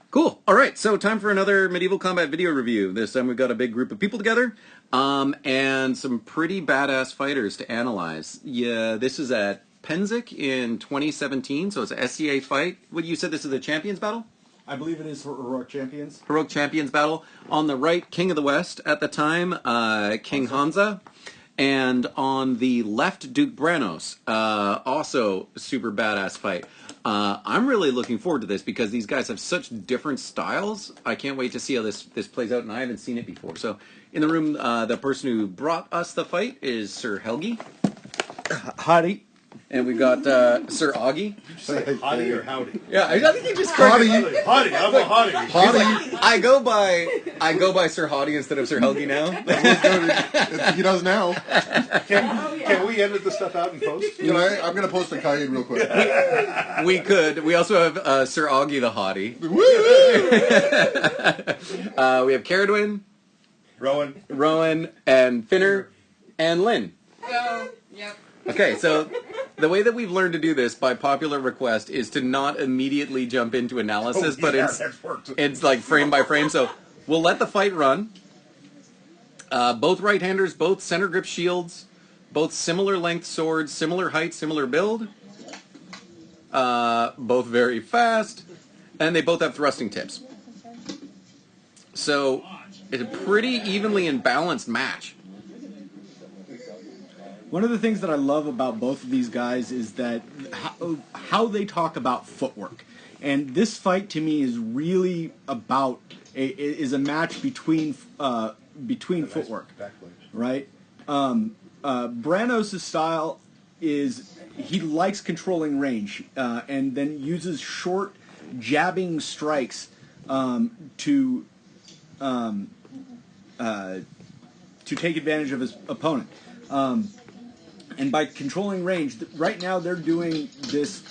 Cool. All right, so time for another medieval combat video review. This time we've got a big group of people together, and some pretty badass fighters to analyze. Yeah, this is at Pennsic in 2017, so it's an SCA fight. What you said, this is a Champions battle? I believe it is Heroic Champions. Heroic Champions battle. On the right, King of the West at the time, King Hansa. And on the left, Duke Brannos. Also super badass fight. I'm really looking forward to this because these guys have such different styles. I can't wait to see how this plays out, and I haven't seen it before. So in the room, the person who brought us the fight is Sir Helgi. Howdy. And we've got Sir Augie. Did you say hottie or howdy? Yeah, I think he just corrected me. Hottie, I'm a hottie. Hottie. I go by Sir Hottie instead of Sir Helgi now. He does now. Can we edit this stuff out in post? You know, I'm going to post a Kaid real quick. We could. We also have Sir Augie the Hottie. We have Caradwin, Rowan, and Finner, and Lynn. Hello. Yep. Okay, so the way that we've learned to do this by popular request is to not immediately jump into analysis, but it's like frame by frame. So we'll let the fight run. Both right-handers, both center grip shields, both similar length swords, similar height, similar build. Both very fast, and they both have thrusting tips. So it's a pretty evenly and balanced match. One of the things that I love about both of these guys is that how they talk about footwork. And this fight to me is really about is a match between footwork, right? Brannos' style is he likes controlling range and then uses short jabbing strikes to take advantage of his opponent. And by controlling range, right now they're doing this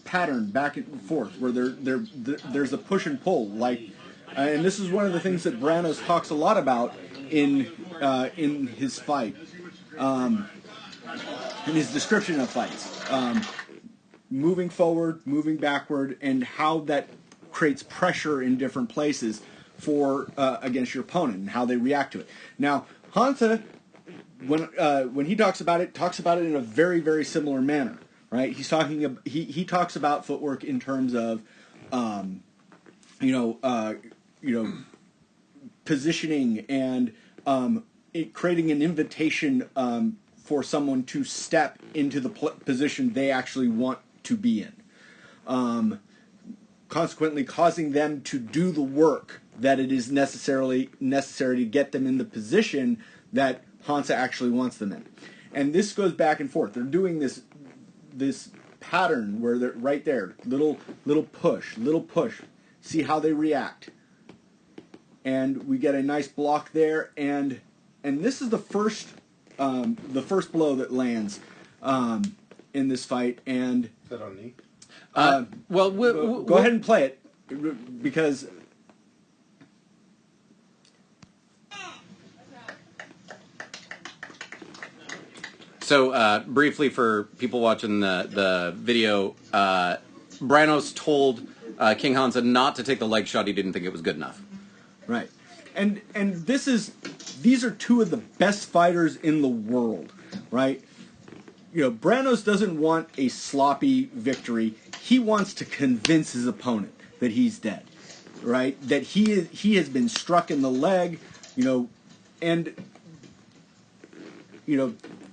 pattern back and forth where there's a push and pull, and this is one of the things that Brannos talks a lot about in his fight, in his description of fights, moving forward, moving backward, and how that creates pressure in different places for against your opponent and how they react to it. Now, Hansa, when he talks about it in a very, very similar manner, right? He's talking. He talks about footwork in terms of, positioning and creating an invitation for someone to step into the position they actually want to be in. Consequently, causing them to do the work that it is necessary to get them in the position that Hansa actually wants them in. And this goes back and forth. They're doing this pattern where they're right there, little push. See how they react. And we get a nice block there, and this is the first blow that lands in this fight. And is that on knee? Go ahead and play it because. So briefly for people watching the video, Brannos told King Hansa not to take the leg shot. He didn't think it was good enough. Right, and these are two of the best fighters in the world, right? You know, Brannos doesn't want a sloppy victory. He wants to convince his opponent that he's dead, right? That he has been struck in the leg, and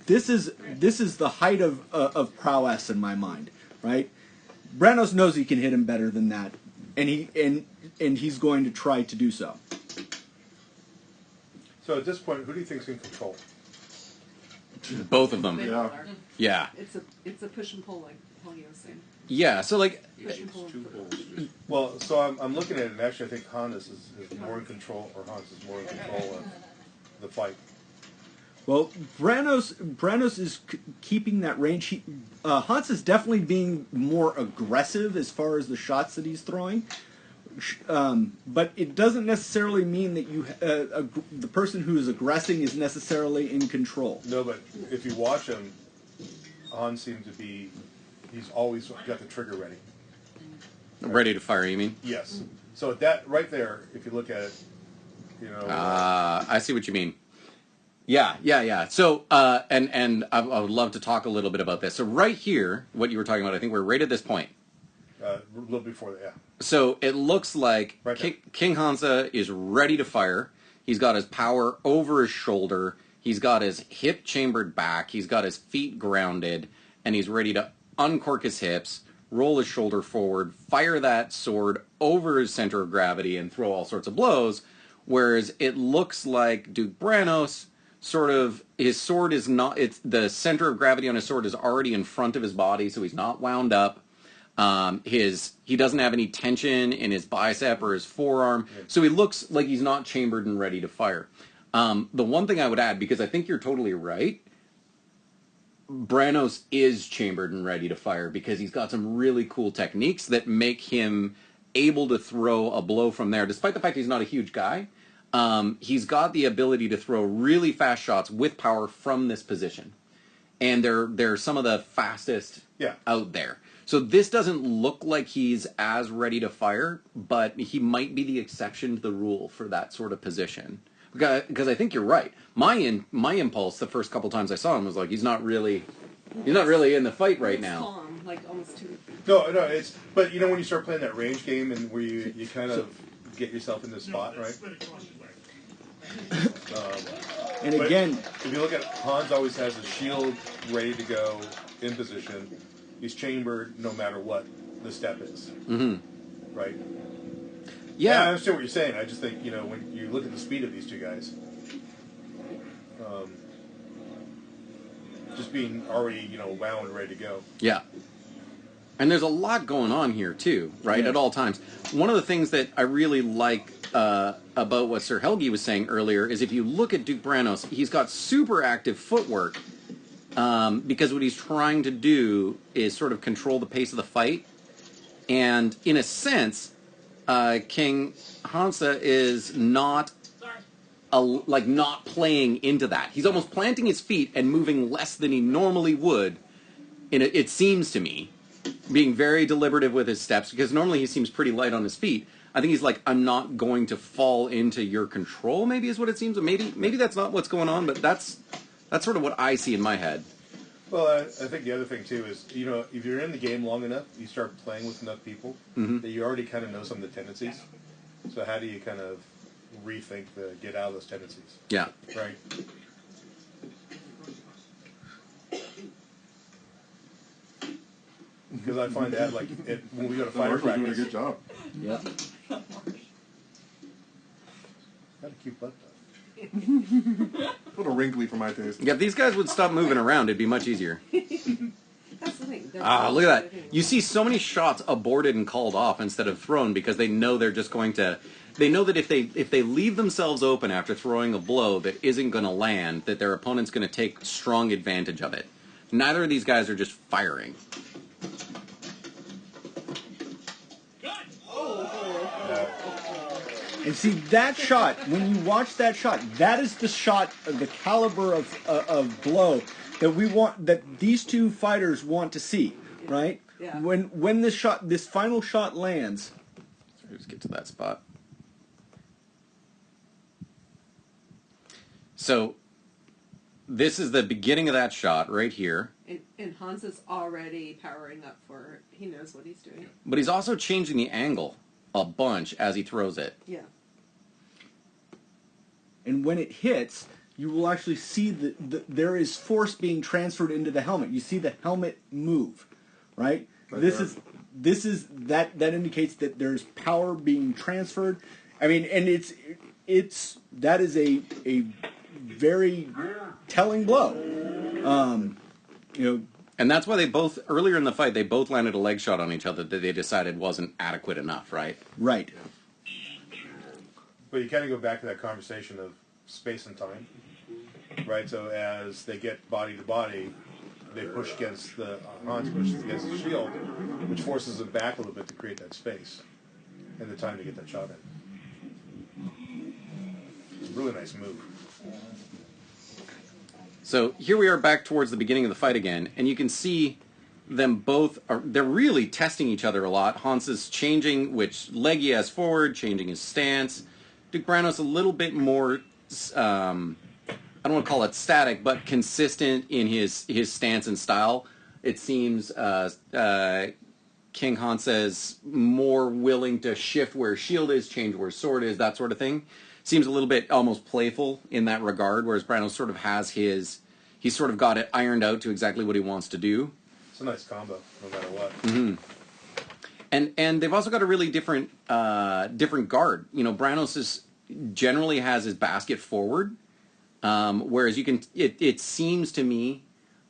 this is the height of prowess in my mind, right? Brannos knows he can hit him better than that, and he's going to try to do so. So at this point, who do you think's in control? Both of them. Yeah. It's a push and pull, like Helgi was saying. Yeah. So like. Push and pull. Well, so I'm looking at it, and actually I think Hans is more in control, or Hans is more in control of the fight. Well, Brannos is keeping that range. Hans is definitely being more aggressive as far as the shots that he's throwing. But it doesn't necessarily mean that the person who is aggressing is necessarily in control. No, but if you watch him, Hans seems to be, he's always got the trigger ready. Ready to fire, you mean? Yes. So that right there, if you look at it, I see what you mean. Yeah. So, and I would love to talk a little bit about this. So right here, what you were talking about, I think we're right at this point. a little before that, yeah. So it looks like Right King Hansa is ready to fire. He's got his power over his shoulder. He's got his hip chambered back. He's got his feet grounded, and he's ready to uncork his hips, roll his shoulder forward, fire that sword over his center of gravity, and throw all sorts of blows. Whereas it looks like Duke Brannos, sort of, his sword is not, it's the center of gravity on his sword is already in front of his body, so he's not wound up. He doesn't have any tension in his bicep or his forearm, so he looks like he's not chambered and ready to fire. The one thing I would add, because I think you're totally right, Brannos is chambered and ready to fire because he's got some really cool techniques that make him able to throw a blow from there, despite the fact he's not a huge guy. He's got the ability to throw really fast shots with power from this position, and they're some of the fastest out there. So this doesn't look like he's as ready to fire, but he might be the exception to the rule for that sort of position. Because I think you're right. My impulse the first couple times I saw him was like, he's not really in the fight right now. Calm, like almost 2 feet. No, it's, but when you start playing that range game and where you kind of get yourself in this spot, right? And again, if you look at Hans, always has his shield ready to go in position. He's chambered no matter what the step is. Mm-hmm. Right? Yeah. I understand what you're saying. I just think, when you look at the speed of these two guys, just being already, wound and ready to go. Yeah. And there's a lot going on here, too, right, at all times. One of the things that I really like about what Sir Helgi was saying earlier is if you look at Duke Brannos, he's got super active footwork because what he's trying to do is sort of control the pace of the fight. And in a sense, King Hansa is not not playing into that. He's almost planting his feet and moving less than he normally would. It seems to me, being very deliberative with his steps, because normally he seems pretty light on his feet. I think he's like, I'm not going to fall into your control, maybe is what it seems. Maybe that's not what's going on, but that's sort of what I see in my head. Well, I think the other thing, too, is, if you're in the game long enough, you start playing with enough people that you already kind of know some of the tendencies. So how do you kind of rethink get out of those tendencies? Yeah. Right? Because I find that, when we go to fighter Marshall's practice... doing a good job. yeah. Got a cute butt, though. A little wrinkly for my taste. Yeah, if these guys would stop moving around, it'd be much easier. That's the thing. Look at that. You see so many shots aborted and called off instead of thrown because they know they're just going to... They know that if they leave themselves open after throwing a blow that isn't going to land, that their opponent's going to take strong advantage of it. Neither of these guys are just firing. And see that shot, when you watch that shot, that is the shot of the caliber of blow that we want, that these two fighters want to see, right? Yeah. When this final shot lands. Sorry, just get to that spot. So this is the beginning of that shot right here. And Hans is already powering up for it. He knows what he's doing. But he's also changing the angle a bunch as he throws it. Yeah. And when it hits, you will actually see there is force being transferred into the helmet. You see the helmet move, right? This is that indicates that there's power being transferred. I mean, and that is a very telling blow. And that's why they both, earlier in the fight, they both landed a leg shot on each other that they decided wasn't adequate enough, right? Right. But you kind of go back to that conversation of space and time, right? So as they get body to body, they push against Hans pushes against the shield, which forces them back a little bit to create that space and the time to get that shot in. It's a really nice move. So here we are back towards the beginning of the fight again, and you can see them both they're really testing each other a lot. Hans is changing which leg he has forward, changing his stance. Duke Brannos a little bit more, I don't want to call it static, but consistent in his stance and style. It seems King Hansa is more willing to shift where shield is, change where sword is, that sort of thing. Seems a little bit almost playful in that regard, whereas Brannos sort of has he's sort of got it ironed out to exactly what he wants to do. It's a nice combo, no matter what. Mm-hmm. And they've also got a really different guard. You know, Brannos generally has his basket forward, whereas it seems to me,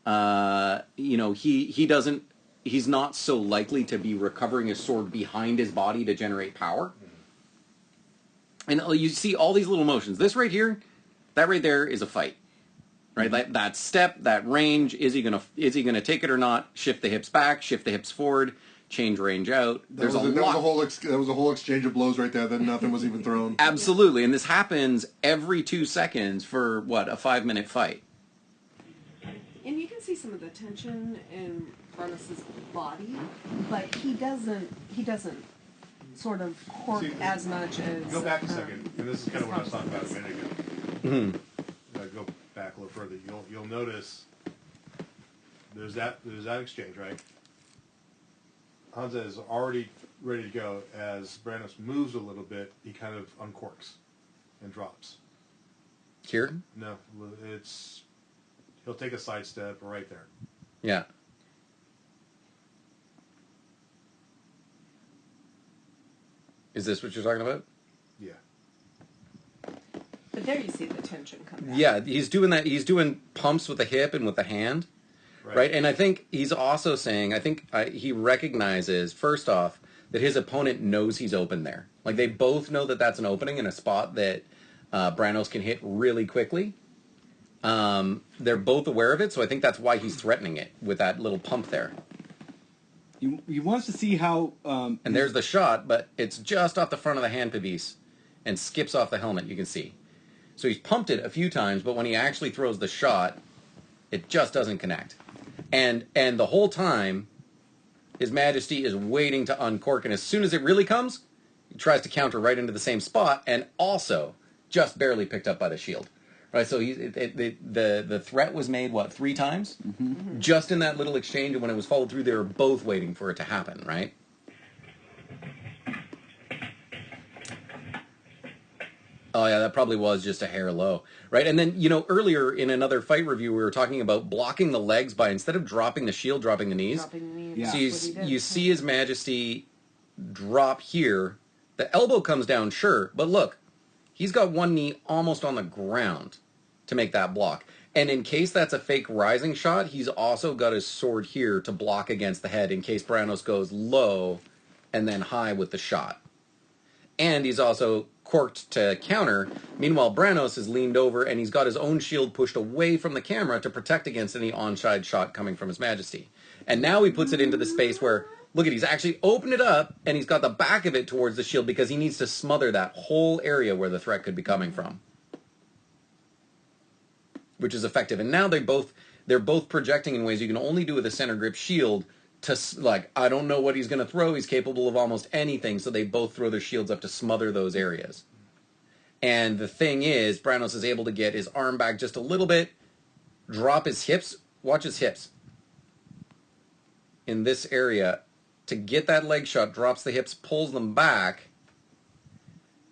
you know, he's not so likely to be recovering his sword behind his body to generate power. And you see all these little motions. This right here, that right there is a fight. Right, that step, that range. Is he gonna take it or not? Shift the hips back, shift the hips forward, change range out. That was a whole exchange of blows right there. That nothing was even thrown. Absolutely, and this happens every 2 seconds for what, a 5-minute fight. And you can see some of the tension in Brannos' body, but he doesn't sort of cork as much as. Go back a second, and this is kind of what I was talking about a minute ago. Mm-hmm. Go back a little further. You'll notice there's that exchange, right? Hansa is already ready to go. As Brannos moves a little bit, he kind of uncorks and drops. Here? No, he'll take a side step right there. Yeah. Is this what you're talking about? Yeah. But there you see the tension come back. Yeah, he's doing that. He's doing pumps with the hip and with the hand, right? And I think he's also saying, he recognizes, first off, that his opponent knows he's open there. Like, they both know that that's an opening in a spot that Brannos can hit really quickly. They're both aware of it, so I think that's why he's threatening it with that little pump there. You want us to see how... and there's the shot, but it's just off the front of the hand piece and skips off the helmet, you can see. So he's pumped it a few times, but when he actually throws the shot, it just doesn't connect. And the whole time, His Majesty is waiting to uncork, and as soon as it really comes, he tries to counter right into the same spot, and also just barely picked up by the shield. Right, so the threat was made, 3 times? Mm-hmm. Just in that little exchange, and when it was followed through, they were both waiting for it to happen, right? Oh, yeah, that probably was just a hair low, right? And then, earlier in another fight review, we were talking about blocking the legs by, instead of dropping the shield, dropping the knees. Yeah. So you see His Majesty drop here. The elbow comes down, sure, but look, he's got one knee almost on the ground to make that block. And in case that's a fake rising shot, he's also got his sword here to block against the head in case Brannos goes low and then high with the shot. And he's also corked to counter. Meanwhile, Brannos is leaned over and he's got his own shield pushed away from the camera to protect against any onside shot coming from His Majesty. And now he puts it into the space where, look at, he's actually opened it up and he's got the back of it towards the shield because he needs to smother that whole area where the threat could be coming from. Which is effective. And now they're both projecting in ways you can only do with a center grip shield to, I don't know what he's going to throw. He's capable of almost anything. So they both throw their shields up to smother those areas. And the thing is, Brannos is able to get his arm back just a little bit, drop his hips. Watch his hips. In this area, to get that leg shot, drops the hips, pulls them back,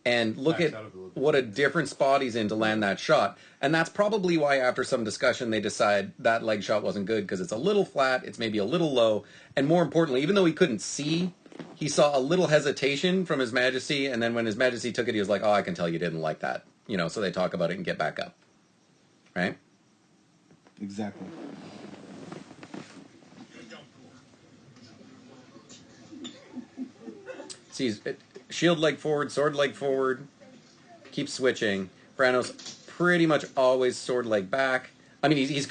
and look at what a different spot he's in to land that shot. And that's probably why after some discussion they decide that leg shot wasn't good, because it's a little flat, it's maybe a little low, and more importantly, even though he couldn't see, he saw a little hesitation from His Majesty, and then when His Majesty took it, he was like, oh, I can tell you didn't like that. So they talk about it and get back up. Right? Exactly. See, shield leg forward, sword leg forward, keep switching. Brannos pretty much always sword leg back. I mean, he's